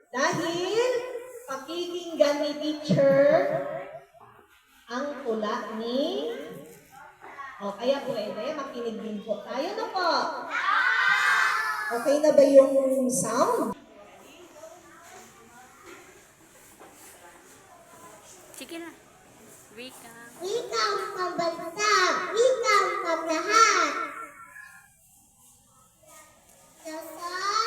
Dahil pakikinggan ni teacher ang tula ni... O, kaya pwede, makinig din po tayo na po. Okay na ba yung sound? Sige na. Wika. Wikang pambansa, wikang pamlahat. Sa